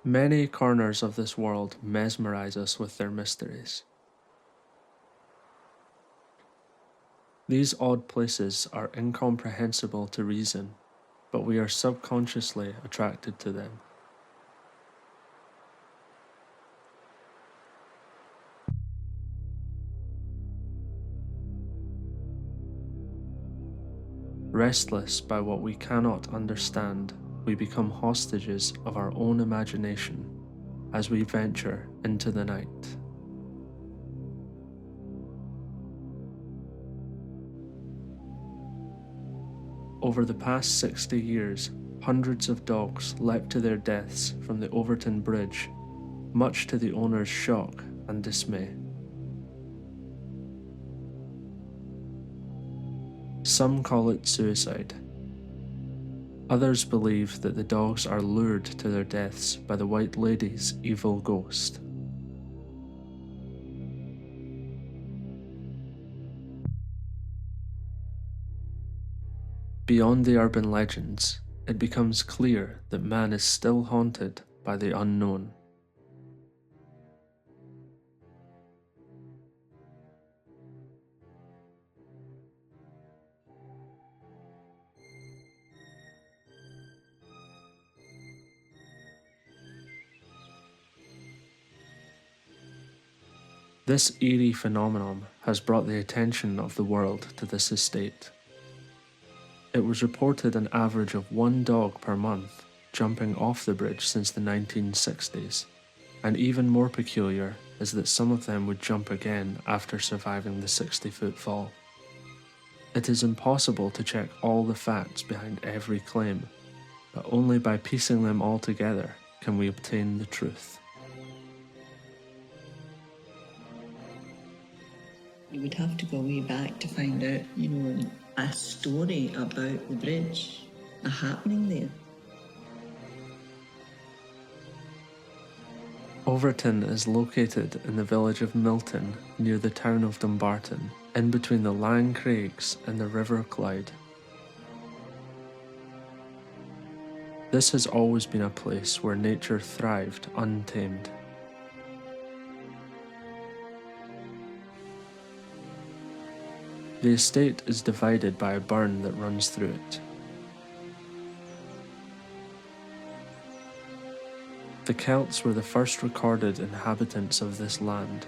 Many corners of this world mesmerize us with their mysteries. These odd places are incomprehensible to reason, but we are subconsciously attracted to them. Restless by what we cannot understand, we become hostages of our own imagination as we venture into the night. Over the past 60 years, hundreds of dogs leapt to their deaths from the Overtoun bridge, much to the owner's shock and dismay. Some call it suicide. Others believe that the dogs are lured to their deaths by the White Lady's evil ghost. Beyond the urban legends, it becomes clear that man is still haunted by the unknown. This eerie phenomenon has brought the attention of the world to this estate. It was reported an average of one dog per month jumping off the bridge since the 1960s, and even more peculiar is that some of them would jump again after surviving the 60-foot fall. It is impossible to check all the facts behind every claim, but only by piecing them all together can we obtain the truth. You would have to go way back to find out, a story about the bridge, a happening there. Overtoun is located in the village of Milton, near the town of Dumbarton, in between the Lang Craigs and the River Clyde. This has always been a place where nature thrived untamed. The estate is divided by a burn that runs through it. The Celts were the first recorded inhabitants of this land.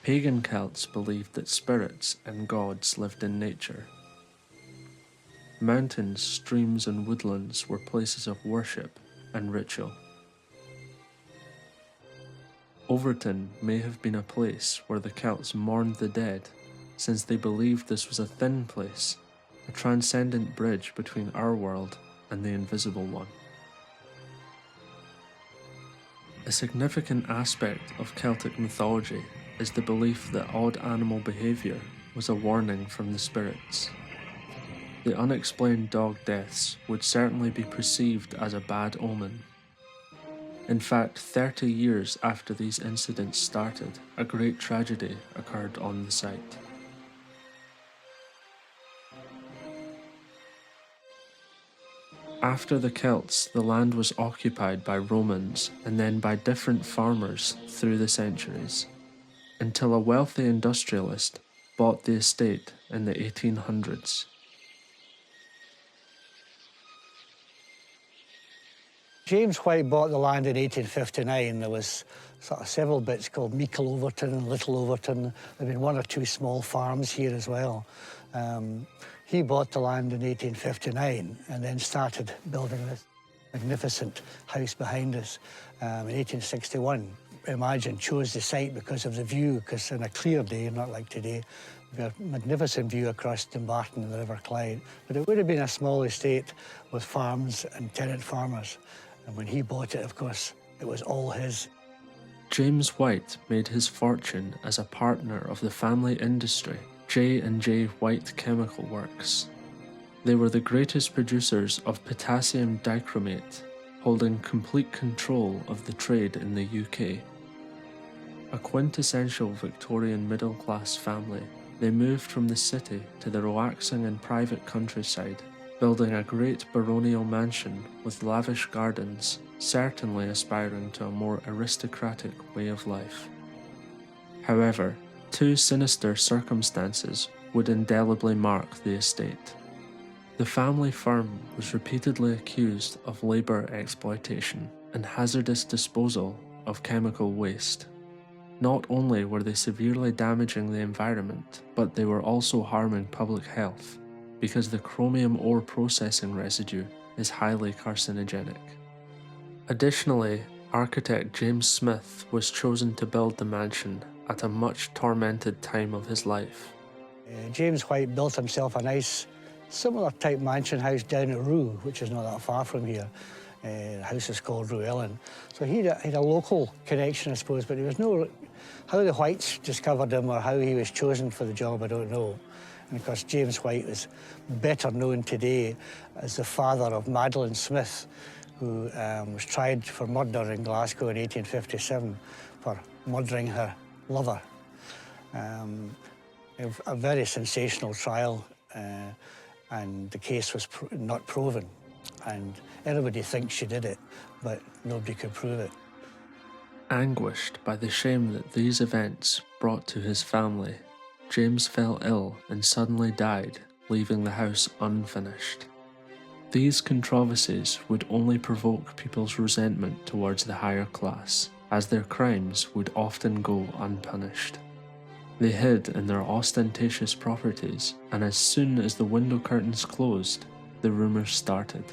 Pagan Celts believed that spirits and gods lived in nature. Mountains, streams, and woodlands were places of worship and ritual. Overtoun may have been a place where the Celts mourned the dead, since they believed this was a thin place, a transcendent bridge between our world and the invisible one. A significant aspect of Celtic mythology is the belief that odd animal behaviour was a warning from the spirits. The unexplained dog deaths would certainly be perceived as a bad omen. In fact, 30 years after these incidents started, a great tragedy occurred on the site. After the Celts, the land was occupied by Romans and then by different farmers through the centuries, until a wealthy industrialist bought the estate in the 1800s. James White bought the land in 1859. There was sort of several bits called Meikle Overtoun and Little Overtoun. There have been one or two small farms here as well. He bought the land in 1859 and then started building this magnificent house behind us. In 1861, Imagine chose the site because of the view, because on a clear day, not like today, we've got a magnificent view across Dumbarton and the River Clyde. But it would have been a small estate with farms and tenant farmers. And when he bought it, of course, it was all his. James White made his fortune as a partner of the family industry, J&J White Chemical Works. They were the greatest producers of potassium dichromate, holding complete control of the trade in the UK. A quintessential Victorian middle-class family, they moved from the city to the relaxing and private countryside, building a great baronial mansion with lavish gardens certainly aspiring to a more aristocratic way of life. However, two sinister circumstances would indelibly mark the estate. The family firm was repeatedly accused of labour exploitation and hazardous disposal of chemical waste. Not only were they severely damaging the environment, but they were also harming public health, because the chromium ore processing residue is highly carcinogenic. Additionally, architect James Smith was chosen to build the mansion at a much tormented time of his life. James White built himself a nice, similar type mansion house down at Rue, which is not that far from here. The house is called Rue Ellen. So he had a local connection, I suppose, but there was no... How the Whites discovered him or how he was chosen for the job, I don't know. And of course, James White is better known today as the father of Madeline Smith, who was tried for murder in Glasgow in 1857 for murdering her lover. A very sensational trial, and the case was not proven. And everybody thinks she did it, but nobody could prove it. Anguished by the shame that these events brought to his family, James fell ill and suddenly died, leaving the house unfinished. These controversies would only provoke people's resentment towards the higher class, as their crimes would often go unpunished. They hid in their ostentatious properties, and as soon as the window curtains closed, the rumours started.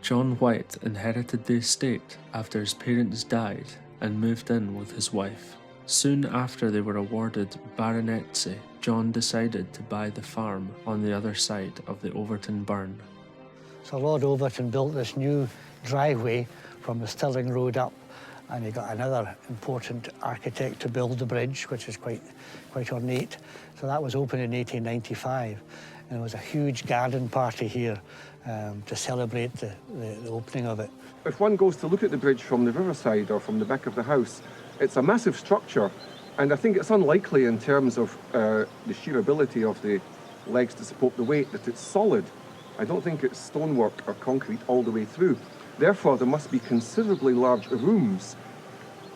John White inherited the estate after his parents died and moved in with his wife. Soon after they were awarded baronetcy, John decided to buy the farm on the other side of the Overtoun burn. So Lord Overtoun built this new driveway from the Stirling Road up, and he got another important architect to build the bridge, which is quite ornate. So that was opened in 1895, and there was a huge garden party here to celebrate the opening of it. If one goes to look at the bridge from the riverside or from the back of the house, it's a massive structure, and I think it's unlikely in terms of the sheer ability of the legs to support the weight that it's solid. I don't think it's stonework or concrete all the way through. Therefore, there must be considerably large rooms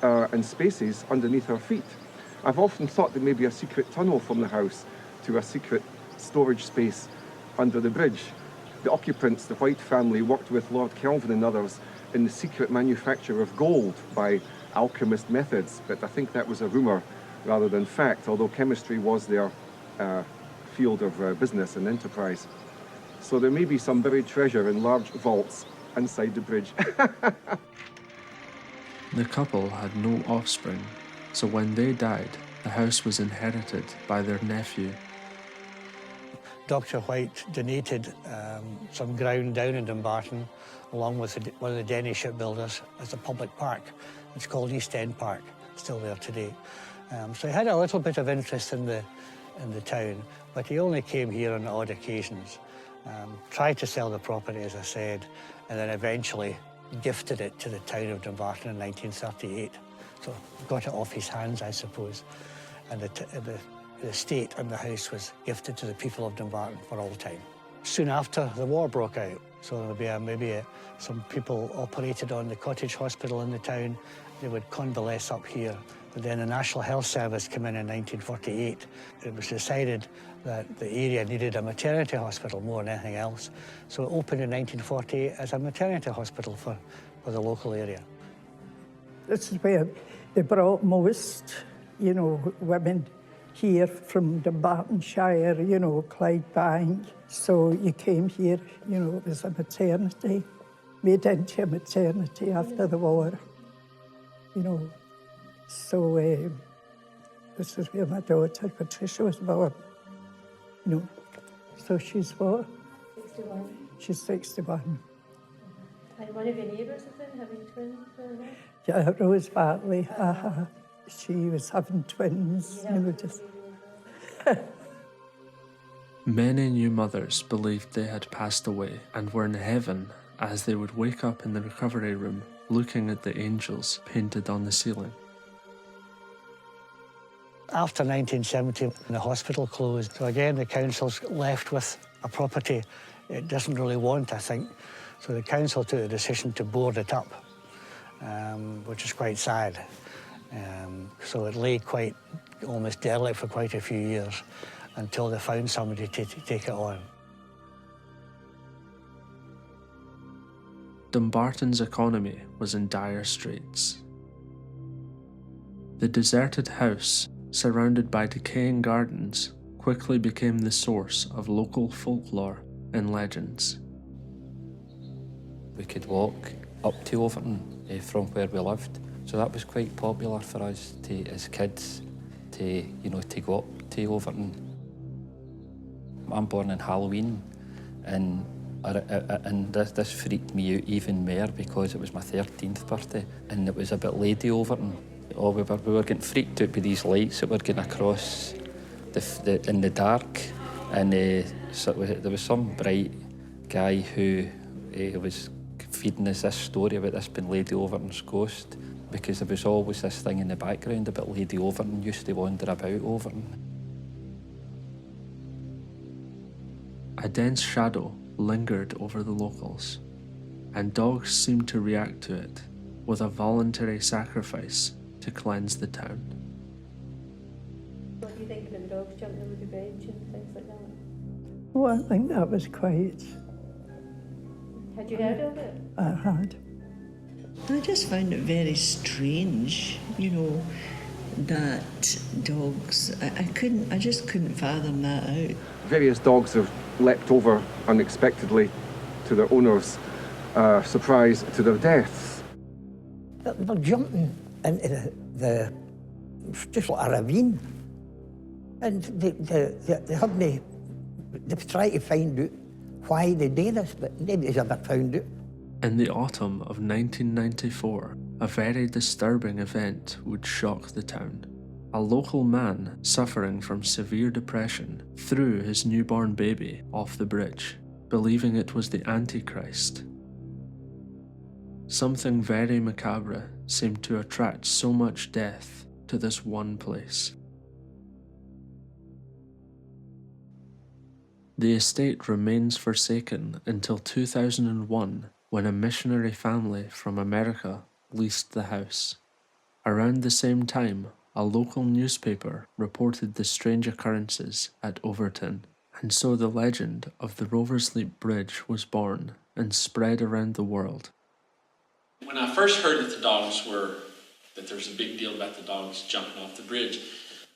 and spaces underneath our feet. I've often thought there may be a secret tunnel from the house to a secret storage space under the bridge. The occupants, the White family, worked with Lord Kelvin and others in the secret manufacture of gold by alchemist methods, but I think that was a rumour rather than fact, although chemistry was their field of business and enterprise. So there may be some buried treasure in large vaults inside the bridge. The couple had no offspring, so when they died, the house was inherited by their nephew. Dr. White donated some ground down in Dumbarton, along with one of the Denny shipbuilders, as a public park. It's called East End Park, still there today. So he had a little bit of interest in the town, but he only came here on odd occasions. Tried to sell the property, as I said, and then eventually gifted it to the town of Dumbarton in 1938. So got it off his hands, I suppose. And the estate and the house was gifted to the people of Dumbarton for all time. Soon after, the war broke out. So there would be some people operated on the cottage hospital in the town. They would convalesce up here. But then the National Health Service came in 1948. It was decided that the area needed a maternity hospital more than anything else. So it opened in 1948 as a maternity hospital for the local area. This is where they brought most, women here from Dumbartonshire, Clydebank. So you came here, it was a maternity, made into a maternity after the war, So this is where my daughter, Patricia, was born, So she's what? 61. She's 61. And one of your neighbours, I think, having twins? Yeah, Rose Bartley, she was having twins, just... Many new mothers believed they had passed away and were in heaven as they would wake up in the recovery room looking at the angels painted on the ceiling. After 1970, the hospital closed. So again, the council's left with a property it doesn't really want, I think. So the council took the decision to board it up, which is quite sad. So it lay quite almost derelict for quite a few years until they found somebody to take it on. Dumbarton's economy was in dire straits. The deserted house, surrounded by decaying gardens, quickly became the source of local folklore and legends. We could walk up to Overtoun from where we lived, so that was quite popular for us as kids to go up to Overtoun. I'm born on Halloween, and this freaked me out even more because it was my 13th birthday, and it was about Lady Overtoun. Oh, we were getting freaked out by these lights that were getting across in the dark, and so there was some bright guy who was feeding us this story about this being Lady Overtoun's ghost, because there was always this thing in the background about Lady Overtoun used to wander about Overtoun. A dense shadow lingered over the locals, and dogs seemed to react to it with a voluntary sacrifice to cleanse the town. What do you think about the dogs jumping over the bridge and things like that? Well, I think that was quite. Had you heard of it? I had. I just found it very strange, that dogs, I just couldn't fathom that out. Various dogs have leapt over unexpectedly to their owners, surprise to their deaths. They're jumping into the just like a ravine, and they had me. They tried to find out why they did this, but nobody's ever found it. In the autumn of 1994, a very disturbing event would shock the town. A local man suffering from severe depression threw his newborn baby off the bridge, believing it was the Antichrist. Something very macabre seemed to attract so much death to this one place. The estate remains forsaken until 2001, when a missionary family from America leased the house. Around the same time, a local newspaper reported the strange occurrences at Overtoun, and so the legend of the Rover's Leap Bridge was born and spread around the world. When I first heard that there was a big deal about the dogs jumping off the bridge,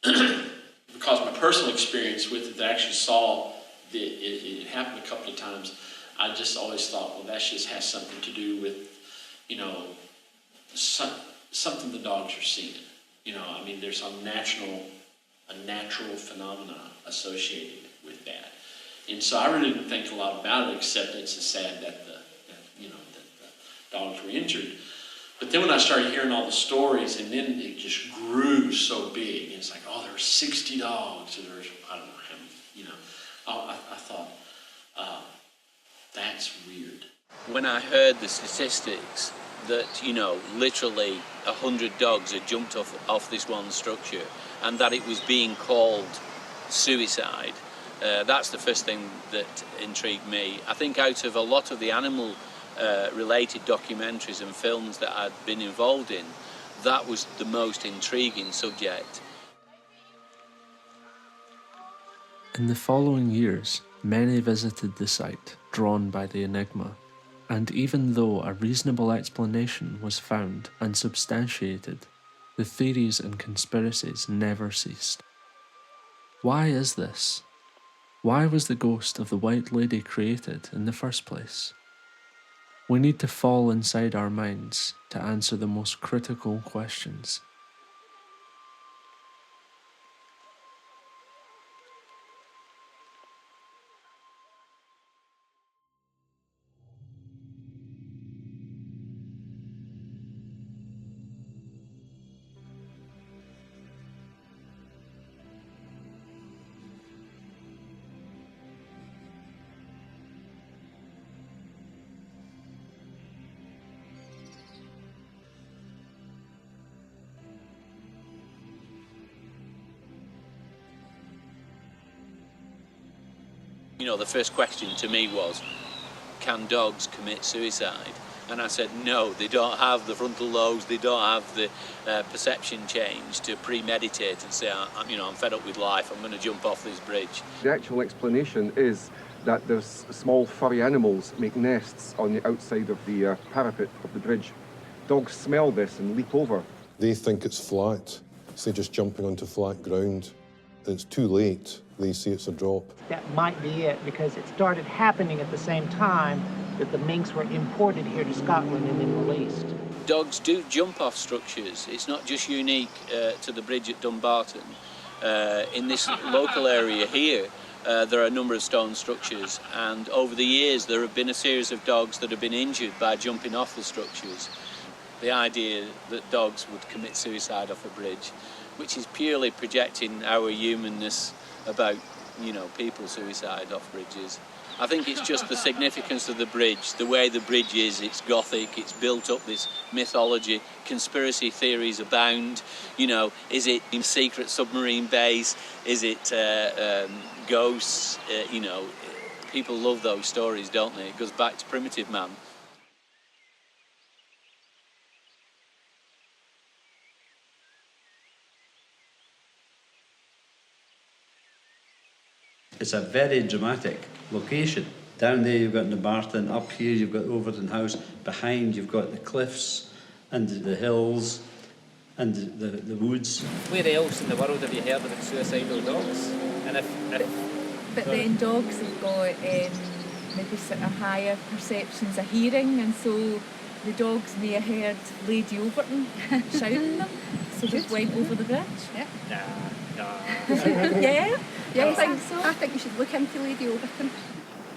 because my personal experience with it, I actually saw it happen a couple of times. I just always thought, well, that just has something to do with, something the dogs are seeing. There's a natural phenomena associated with that. And so I really didn't think a lot about it, except it's sad that the dogs were injured. But then when I started hearing all the stories, and then it just grew so big, and it's like, oh, there were 60 dogs, and there's, I don't know how many, I thought, that's weird. When I heard the statistics that, literally 100 dogs had jumped off this one structure, and that it was being called suicide, that's the first thing that intrigued me. I think out of a lot of the animal related documentaries and films that I'd been involved in, that was the most intriguing subject. In the following years, many visited the site, drawn by the enigma, and even though a reasonable explanation was found and substantiated, the theories and conspiracies never ceased. Why is this? Why was the ghost of the White Lady created in the first place? We need to fall inside our minds to answer the most critical questions. The first question to me was, can dogs commit suicide? And I said, no, they don't have the frontal lobes, they don't have the perception change to premeditate and say, I'm fed up with life, I'm going to jump off this bridge. The actual explanation is that there's small furry animals make nests on the outside of the parapet of the bridge. Dogs smell this and leap over. They think it's flat, so they're just jumping onto flat ground. It's too late. They see it's a drop. That might be it, because it started happening at the same time that the minks were imported here to Scotland and then released. Dogs do jump off structures. It's not just unique to the bridge at Dumbarton. In this local area here, there are a number of stone structures, and over the years there have been a series of dogs that have been injured by jumping off the structures. The idea that dogs would commit suicide off a bridge, which is purely projecting our humanness about, people suicide off bridges. I think it's just the significance of the bridge, the way the bridge is. It's Gothic, it's built up this mythology, conspiracy theories abound. Is it in secret submarine base? Is it ghosts? People love those stories, don't they? It goes back to primitive man. It's a very dramatic location. Down there you've got Dumbarton, up here you've got Overtoun House, behind you've got the cliffs and the hills and the woods. Where else in the world have you heard about suicidal dogs? And But then dogs have got maybe sort of higher perceptions of hearing, and so the dogs may have heard Lady Overtoun shouting them, so just went over the bridge. Yeah. Yeah, I think you should look into Lady Overtoun.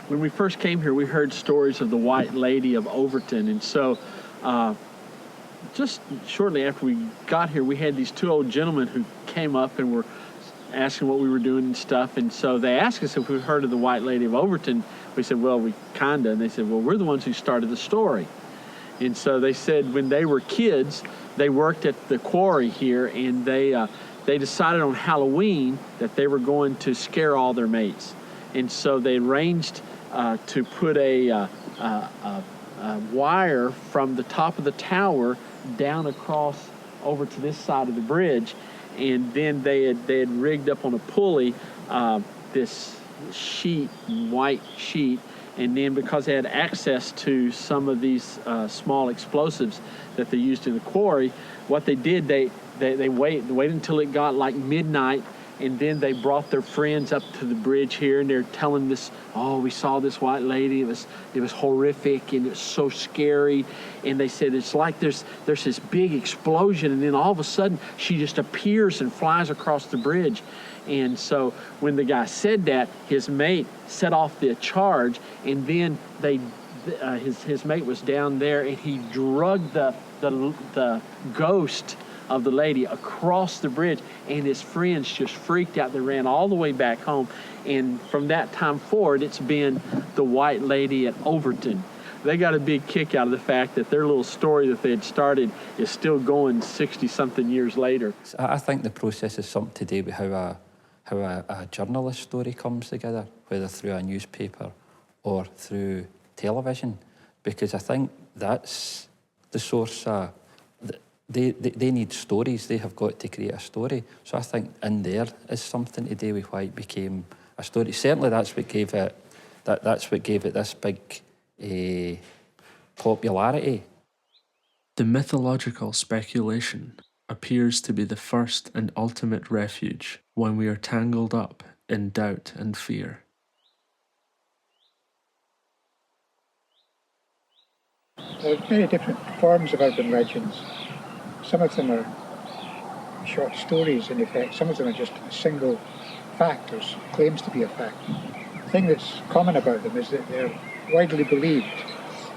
When we first came here, we heard stories of the White Lady of Overtoun, and so just shortly after we got here, we had these two old gentlemen who came up and were asking what we were doing and stuff, and so they asked us if we'd heard of the White Lady of Overtoun. We said, well, we kinda, and they said, well, we're the ones who started the story. And so they said when they were kids, they worked at the quarry here, and they decided on Halloween that they were going to scare all their mates. And so they arranged to put a wire from the top of the tower down across over to this side of the bridge. And then they had rigged up on a pulley this sheet, white sheet. And then because they had access to some of these small explosives that they used in the quarry, what they did, they waited until it got like midnight, and then they brought their friends up to the bridge here, and they're telling this, oh, we saw this white lady, it was horrific, and it was so scary. And they said it's like there's this big explosion, and then all of a sudden she just appears and flies across the bridge. And so when the guy said that, his mate set off the charge, and then his mate was down there, and he drugged the ghost of the lady across the bridge, and his friends just freaked out. They ran all the way back home, and from that time forward, it's been the White Lady at Overtoun. They got a big kick out of the fact that their little story that they had started is still going 60-something years later. I think the process is something to do with how a journalist story comes together, whether through a newspaper or through television, because I think that's the source. They need stories. They have got to create a story. So I think in there is something to do with why it became a story. Certainly, that's what gave it. That's what gave it this big popularity. The mythological speculation appears to be the first and ultimate refuge when we are tangled up in doubt and fear. There are many different forms of urban legends. Some of them are short stories, in effect. Some of them are just a single fact or claims to be a fact. The thing that's common about them is that they're widely believed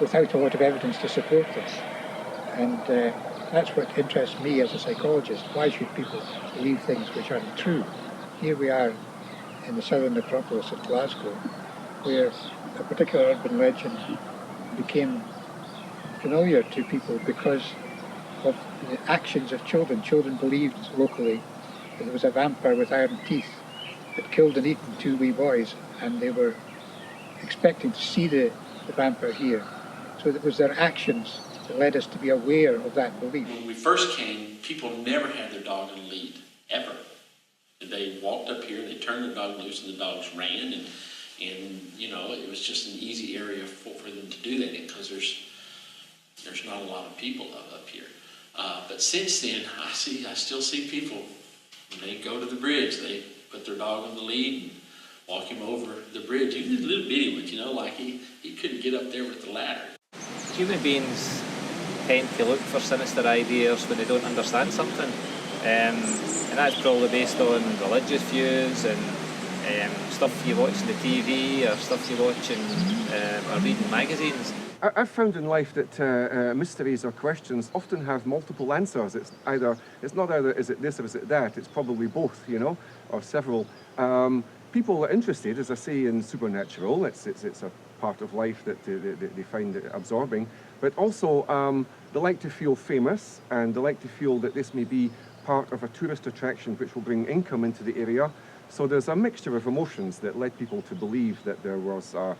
without a lot of evidence to support them. And that's what interests me as a psychologist. Why should people believe things which aren't true? Here we are in the southern necropolis of Glasgow, where a particular urban legend became familiar to people because of the actions of children. Children believed locally that there was a vampire with iron teeth that killed and eaten two wee boys, and they were expecting to see the the vampire here. So it was their actions that led us to be aware of that belief. When we first came, people never had their dog on a lead, ever. They walked up here, they turned their dog loose, and the dogs ran, and you know, it was just an easy area for them to do that because there's not a lot of people up here. But since then, I still see people, when they go to the bridge, they put their dog on the lead and walk him over the bridge. Even the little bitty ones, you know, like he couldn't get up there with the ladder. Human beings tend to look for sinister ideas when they don't understand something. And that's probably based on religious views and stuff you watch on the TV or stuff you watch or read in magazines. I've found in life that mysteries or questions often have multiple answers. It's not either is it this or is it that, it's probably both, you know, or several. People are interested, as I say, in supernatural. It's a part of life that they find absorbing, but also they like to feel famous, and they like to feel that this may be part of a tourist attraction which will bring income into the area. So there's a mixture of emotions that led people to believe that there was a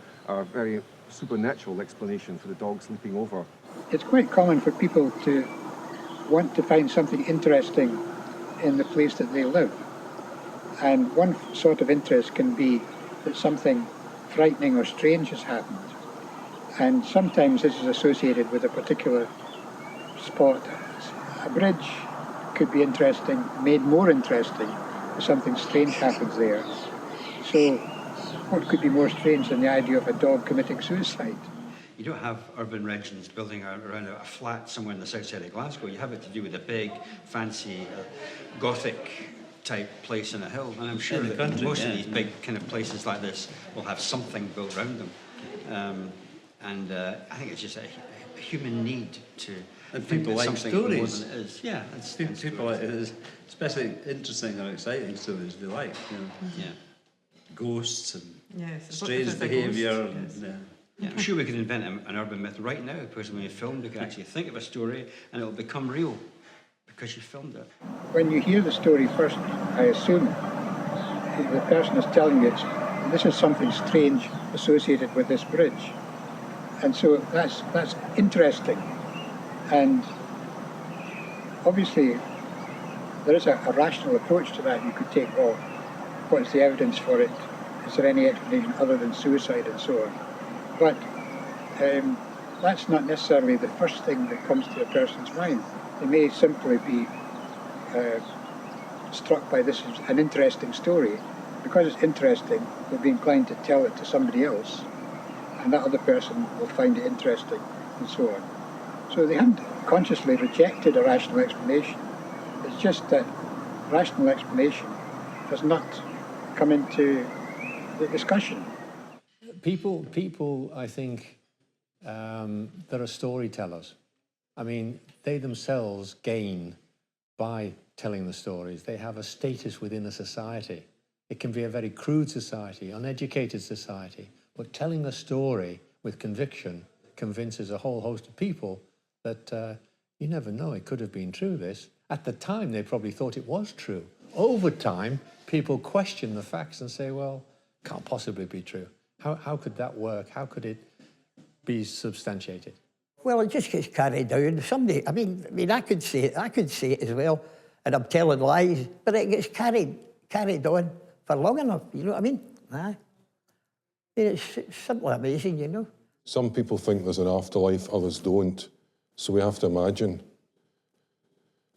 very supernatural explanation for the dog sleeping over. It's quite common for people to want to find something interesting in the place that they live. And one sort of interest can be that something frightening or strange has happened. And sometimes this is associated with a particular spot. A bridge could be interesting, made more interesting if something strange happens there. So what could be more strange than the idea of a dog committing suicide? You don't have urban legends building around a flat somewhere in the south side of Glasgow. You have it to do with a big, fancy, Gothic type place in a hill. And I'm sure that most of these big kind of places like this will have something built around them. I think it's just a human need to and people like stories. More than it is. Yeah, it's people like it is, especially interesting or exciting stories they like. You know? Yeah. Ghosts and strange behaviour. I'm sure we could invent an urban myth right now, because when you filmed, you can actually think of a story and it'll become real because you filmed it. When you hear the story first, I assume the person is telling you this is something strange associated with this bridge. And so that's interesting. And obviously there is a rational approach to that. You could take, well, what's the evidence for it? Is there any explanation other than suicide and so on? But that's not necessarily the first thing that comes to a person's mind. They may simply be struck by this as an interesting story. Because it's interesting, they'll be inclined to tell it to somebody else, and that other person will find it interesting, and so on. So they haven't consciously rejected a rational explanation. It's just that rational explanation does not come into the discussion. People, I think, that are storytellers. I mean, they themselves gain by telling the stories. They have a status within a society. It can be a very crude society, uneducated society, but telling a story with conviction convinces a whole host of people that you never know, it could have been true, this. At the time, they probably thought it was true. Over time, people question the facts and say, well, can't possibly be true. How could that work? How could it be substantiated? Well, it just gets carried out. Somebody, I mean, I could say it as well, and I'm telling lies, but it gets carried on for long enough, you know what I mean? It's simply amazing, you know. Some people think there's an afterlife, others don't. So we have to imagine.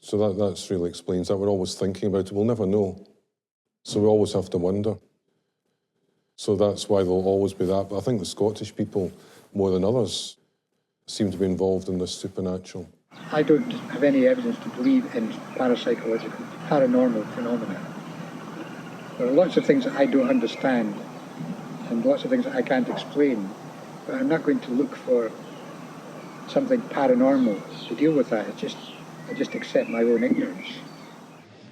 So that's really explains that. We're always thinking about it. We'll never know. So we always have to wonder. So that's why there'll always be that. But I think the Scottish people, more than others, seem to be involved in this supernatural. I don't have any evidence to believe in parapsychological, paranormal phenomena. There are lots of things that I don't understand and lots of things that I can't explain, but I'm not going to look for something paranormal to deal with that. I just accept my own ignorance.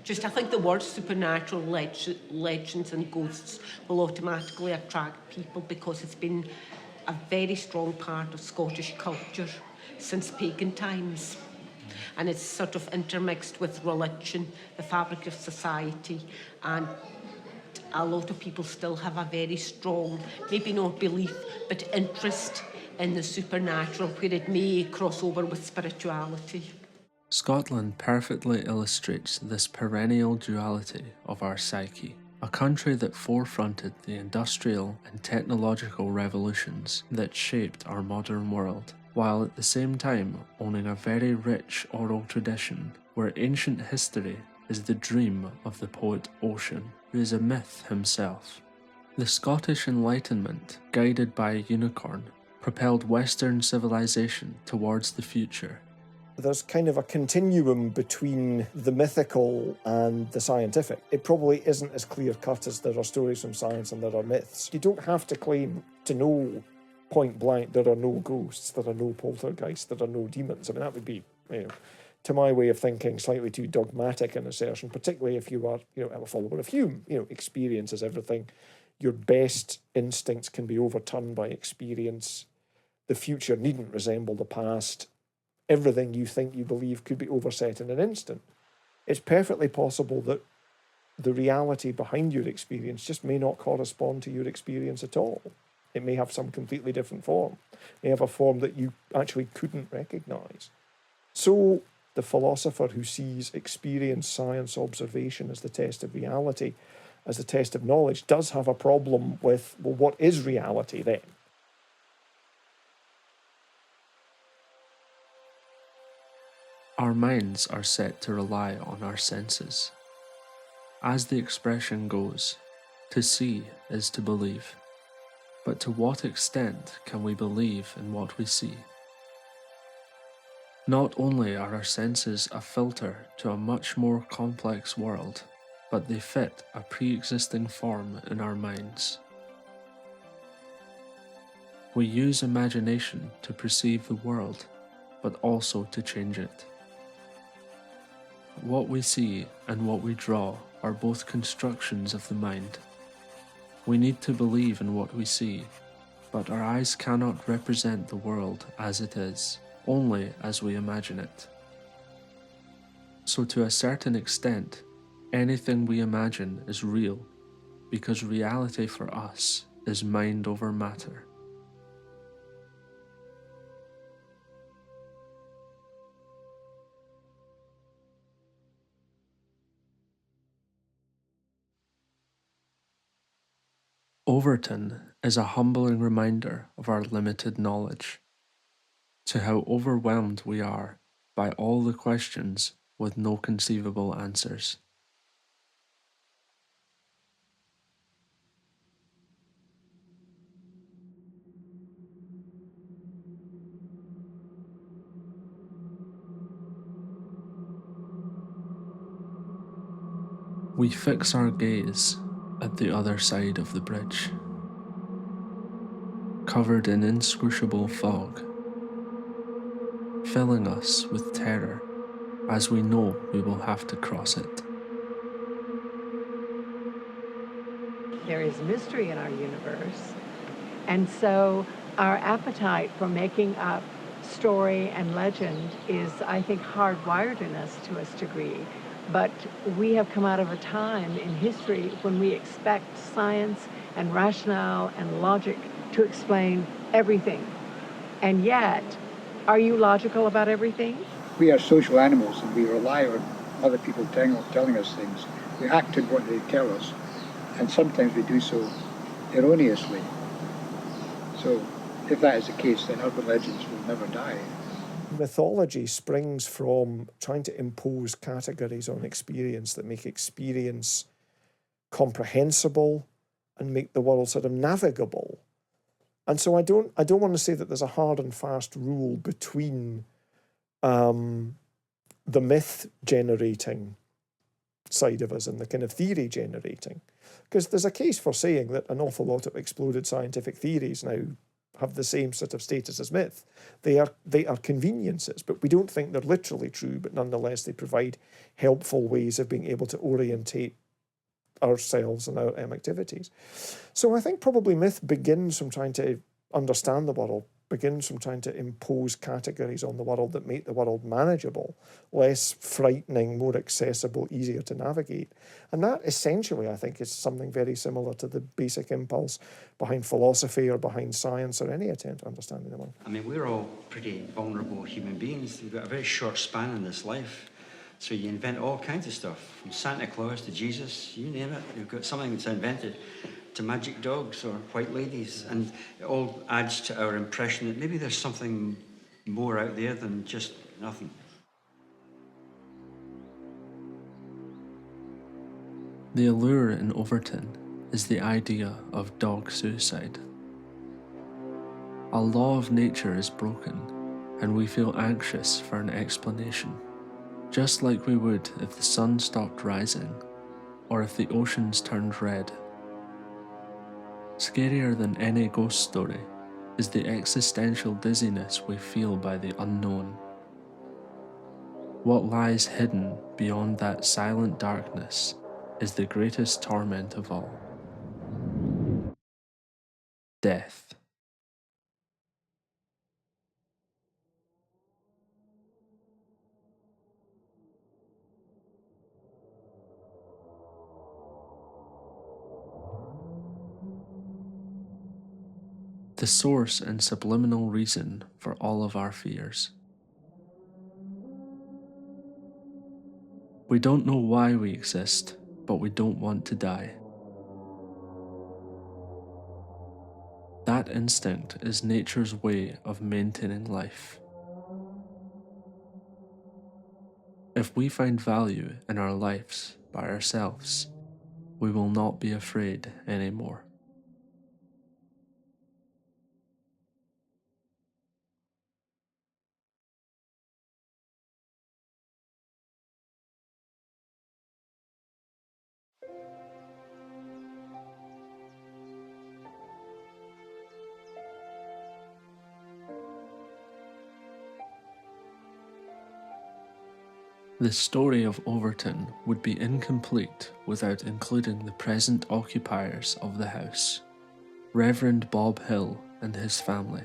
I think the word supernatural, legends and ghosts will automatically attract people because it's been a very strong part of Scottish culture since pagan times. And it's sort of intermixed with religion, the fabric of society, and a lot of people still have a very strong, maybe not belief, but interest in the supernatural where it may cross over with spirituality. Scotland perfectly illustrates this perennial duality of our psyche. A country that forefronted the industrial and technological revolutions that shaped our modern world, while at the same time owning a very rich oral tradition where ancient history is the dream of the poet Ocean, who is a myth himself. The Scottish Enlightenment, guided by a unicorn, propelled Western civilization towards the future. There's kind of a continuum between the mythical and the scientific. It probably isn't as clear-cut as there are stories from science and there are myths. You don't have to claim to know point blank there are no ghosts, there are no poltergeists, there are no demons. I mean, that would be, to my way of thinking, slightly too dogmatic an assertion, particularly if you are, a follower of Hume. Experience is everything. Your best instincts can be overturned by experience. The future needn't resemble the past. Everything you think you believe could be overset in an instant. It's perfectly possible that the reality behind your experience just may not correspond to your experience at all. It may have some completely different form. It may have a form that you actually couldn't recognise. So the philosopher who sees experience, science, observation as the test of reality, as the test of knowledge, does have a problem with, well, what is reality then? Our minds are set to rely on our senses. As the expression goes, to see is to believe. But to what extent can we believe in what we see? Not only are our senses a filter to a much more complex world, but they fit a pre-existing form in our minds. We use imagination to perceive the world, but also to change it. What we see and what we draw are both constructions of the mind. We need to believe in what we see, but our eyes cannot represent the world as it is, only as we imagine it. So to a certain extent, anything we imagine is real, because reality for us is mind over matter. Overtoun is a humbling reminder of our limited knowledge, to how overwhelmed we are by all the questions with no conceivable answers. We fix our gaze at the other side of the bridge, covered in inscrutable fog, filling us with terror as we know we will have to cross it. There is mystery in our universe, and so our appetite for making up story and legend is, I think, hardwired in us to a degree. But we have come out of a time in history when we expect science and rationale and logic to explain everything. And yet, are you logical about everything? We are social animals and we rely on other people telling us things. We act on what they tell us, and sometimes we do so erroneously. So if that is the case, then urban legends will never die. Mythology springs from trying to impose categories on experience that make experience comprehensible and make the world sort of navigable. And so I don't want to say that there's a hard and fast rule between the myth generating side of us and the kind of theory generating, because there's a case for saying that an awful lot of exploded scientific theories now have the same sort of status as myth. They are conveniences, but we don't think they're literally true, but nonetheless they provide helpful ways of being able to orientate ourselves and our activities. So I think probably myth begins from trying to understand the world begins from trying to impose categories on the world that make the world manageable, less frightening, more accessible, easier to navigate. And that essentially, I think, is something very similar to the basic impulse behind philosophy or behind science or any attempt at understanding the world. I mean, we're all pretty vulnerable human beings. We've got a very short span in this life. So you invent all kinds of stuff, from Santa Claus to Jesus, you name it. You've got something that's invented, to magic dogs or white ladies, and it all adds to our impression that maybe there's something more out there than just nothing. The allure in Overtoun is the idea of dog suicide. A law of nature is broken, and we feel anxious for an explanation, just like we would if the sun stopped rising, or if the oceans turned red. Scarier than any ghost story is the existential dizziness we feel by the unknown. What lies hidden beyond that silent darkness is the greatest torment of all. Death. The source and subliminal reason for all of our fears. We don't know why we exist, but we don't want to die. That instinct is nature's way of maintaining life. If we find value in our lives by ourselves, we will not be afraid anymore. The story of Overtoun would be incomplete without including the present occupiers of the house, Reverend Bob Hill and his family.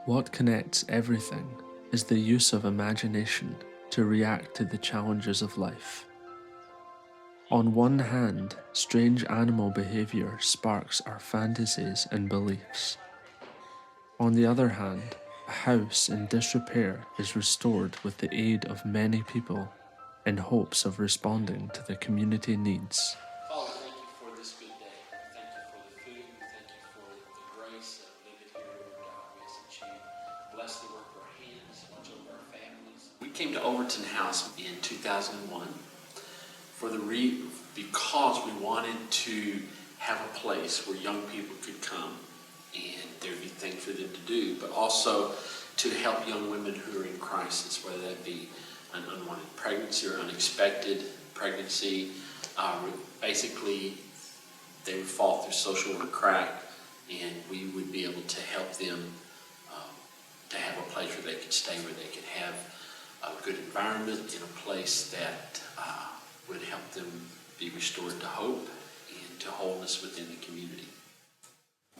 What connects everything is the use of imagination to react to the challenges of life. On one hand, strange animal behaviour sparks our fantasies and beliefs. On the other hand, a house in disrepair is restored with the aid of many people in hopes of responding to the community needs. Father, thank you for this good day. Thank you for the food. Thank you for the grace of living here, Lord God. We ask that you bless the work of our hands, watch over our families. We came to Overtoun House in 2001 because we wanted to have a place where young people could come and there'd be things for them to do, but also to help young women who are in crisis, whether that be an unwanted pregnancy or unexpected pregnancy. Basically, they would fall through social work crack, and we would be able to help them to have a place where they could stay, where they could have a good environment in a place that would help them be restored to hope and to wholeness within the community.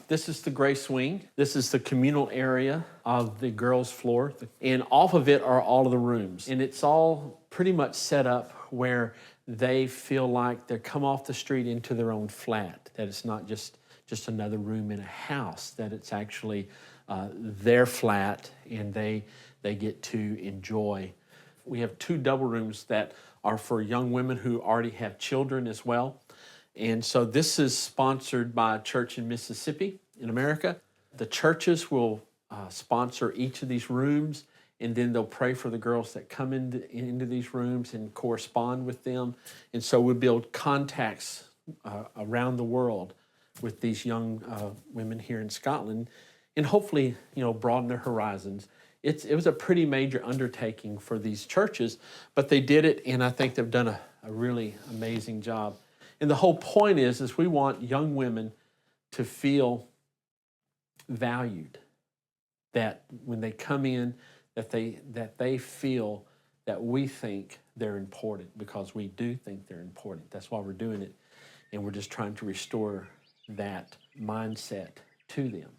This is the Grace Wing. This is the communal area of the girls' floor. And off of it are all of the rooms. And it's all pretty much set up where they feel like they're come off the street into their own flat, that it's not just another room in a house, that it's actually their flat and they get to enjoy. We have 2 double rooms that are for young women who already have children as well. And so this is sponsored by a church in Mississippi, in America. The churches will sponsor each of these rooms, and then they'll pray for the girls that come into these rooms and correspond with them. And so we build contacts around the world with these young women here in Scotland, and hopefully, broaden their horizons. It was a pretty major undertaking for these churches, but they did it, and I think they've done a really amazing job. And the whole point is we want young women to feel valued, that when they come in, that they feel that we think they're important, because we do think they're important. That's why we're doing it, and we're just trying to restore that mindset to them.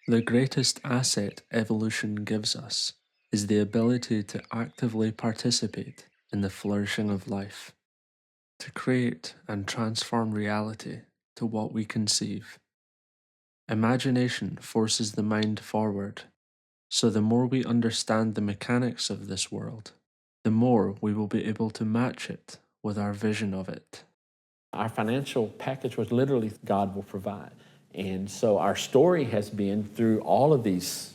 The greatest asset evolution gives us is the ability to actively participate in the flourishing of life, to create and transform reality to what we conceive. Imagination forces the mind forward, so the more we understand the mechanics of this world, the more we will be able to match it with our vision of it. Our financial package was literally God will provide. And so our story has been through all of these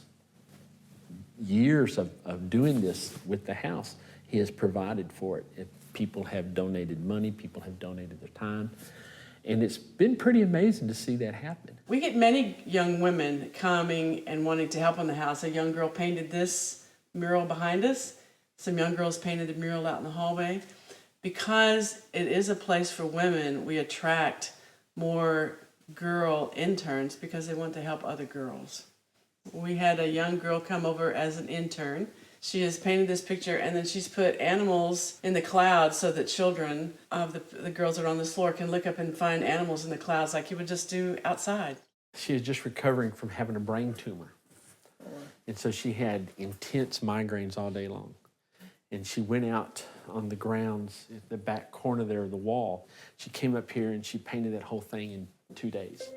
years of doing this with the house, He has provided for it. If people have donated money, people have donated their time. And it's been pretty amazing to see that happen. We get many young women coming and wanting to help on the house. A young girl painted this mural behind us. Some young girls painted a mural out in the hallway. Because it is a place for women, we attract more girl interns because they want to help other girls. We had a young girl come over as an intern. She has painted this picture and then she's put animals in the clouds so that children of the girls that are on this floor can look up and find animals in the clouds like you would just do outside. She was just recovering from having a brain tumor. And so she had intense migraines all day long. And she went out on the grounds at the back corner there of the wall. She came up here and she painted that whole thing in 2 days.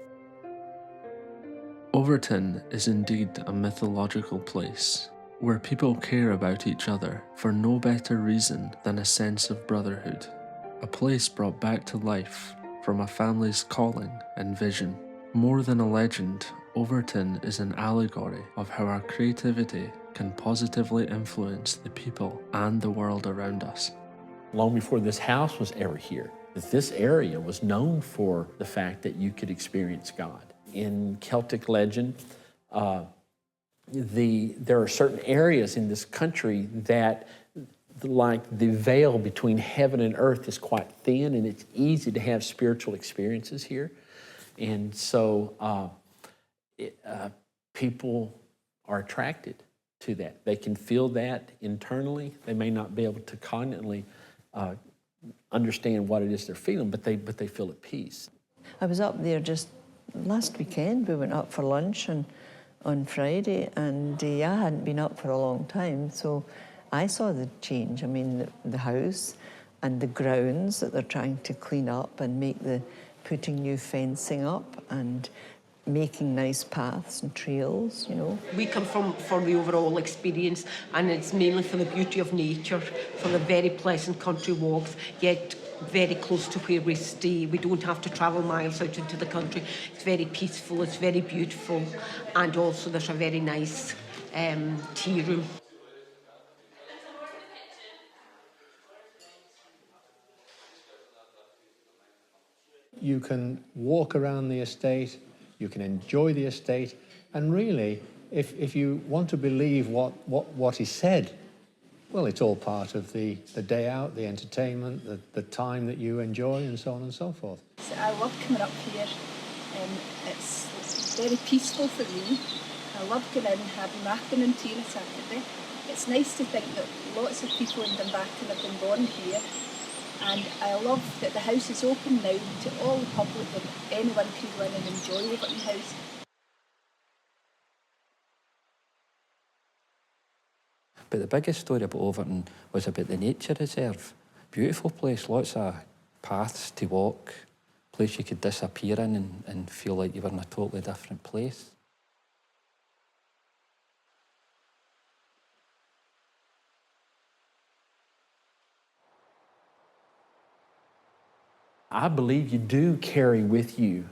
Overtoun is indeed a mythological place where people care about each other for no better reason than a sense of brotherhood, a place brought back to life from a family's calling and vision. More than a legend, Overtoun is an allegory of how our creativity can positively influence the people and the world around us. Long before this house was ever here, this area was known for the fact that you could experience God. In Celtic legend, there are certain areas in this country that, like the veil between heaven and earth, is quite thin, and it's easy to have spiritual experiences here. And so people are attracted to that. They can feel that internally. They may not be able to cognitively understand what it is they're feeling, but they feel at peace. I was up there just last weekend. We went up for lunch on Friday, and I hadn't been up for a long time, so I saw the change. I mean, the house and the grounds that they're trying to clean up and putting new fencing up and making nice paths and trails, you know. We come for the overall experience, and it's mainly for the beauty of nature, for the very pleasant country walks, yet very close to where we stay. We don't have to travel miles out into the country. It's very peaceful, it's very beautiful, and also there's a very nice tea room. You can walk around the estate, you can enjoy the estate, and really, if you want to believe what he said, well, it's all part of the day out, the entertainment, the time that you enjoy, and so on and so forth. So I love coming up here. It's very peaceful for me. I love going in and having my afternoon tea on a Saturday. It's nice to think that lots of people in Dumbarton have been born here. And I love that the house is open now to all the public, and anyone can go in and enjoy Overtoun House. But the biggest story about Overtoun was about the nature reserve. Beautiful place, lots of paths to walk, place you could disappear in and feel like you were in a totally different place. I believe you do carry with you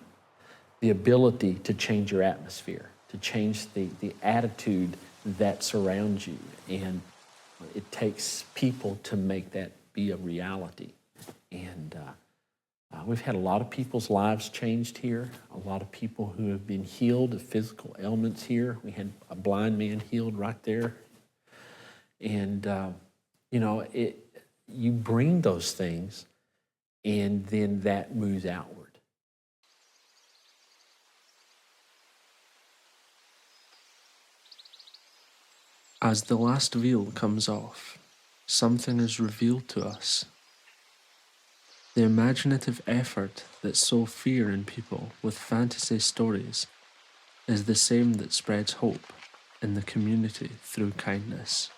the ability to change your atmosphere, to change the attitude that surrounds you. And it takes people to make that be a reality. And we've had a lot of people's lives changed here, a lot of people who have been healed of physical ailments here. We had a blind man healed right there. And, you bring those things, and then that moves outward. As the last veil comes off, something is revealed to us. The imaginative effort that sow fear in people with fantasy stories is the same that spreads hope in the community through kindness.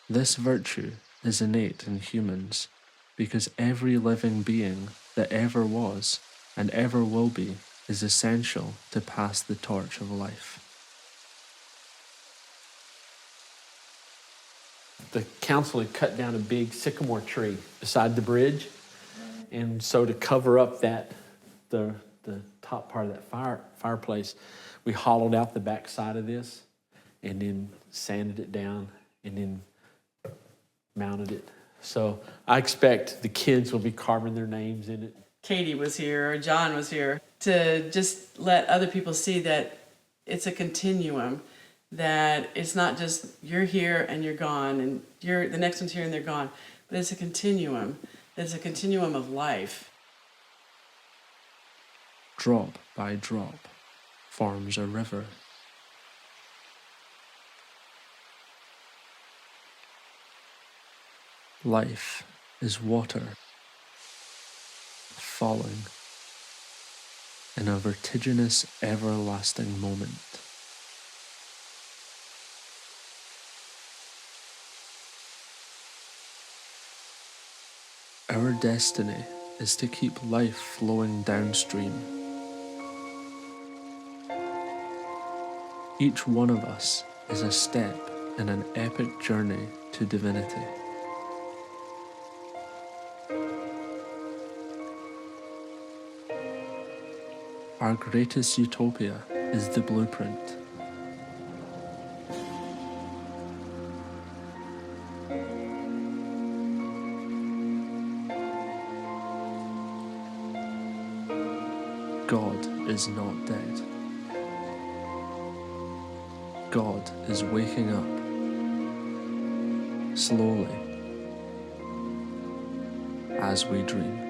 This virtue is innate in humans because every living being that ever was and ever will be is essential to pass the torch of life. The council had cut down a big sycamore tree beside the bridge, and so to cover up that the top part of that fireplace, we hollowed out the back side of this and then sanded it down and then mounted it. So I expect the kids will be carving their names in it. Katie was here, or John was here, to just let other people see that it's a continuum, that it's not just you're here and you're gone, and the next one's here and they're gone, but it's a continuum. It's a continuum of life. Drop by drop forms a river. Life is water falling in a vertiginous, everlasting moment. Our destiny is to keep life flowing downstream. Each one of us is a step in an epic journey to divinity. Our greatest utopia is the blueprint. God is not dead. God is waking up, slowly, as we dream.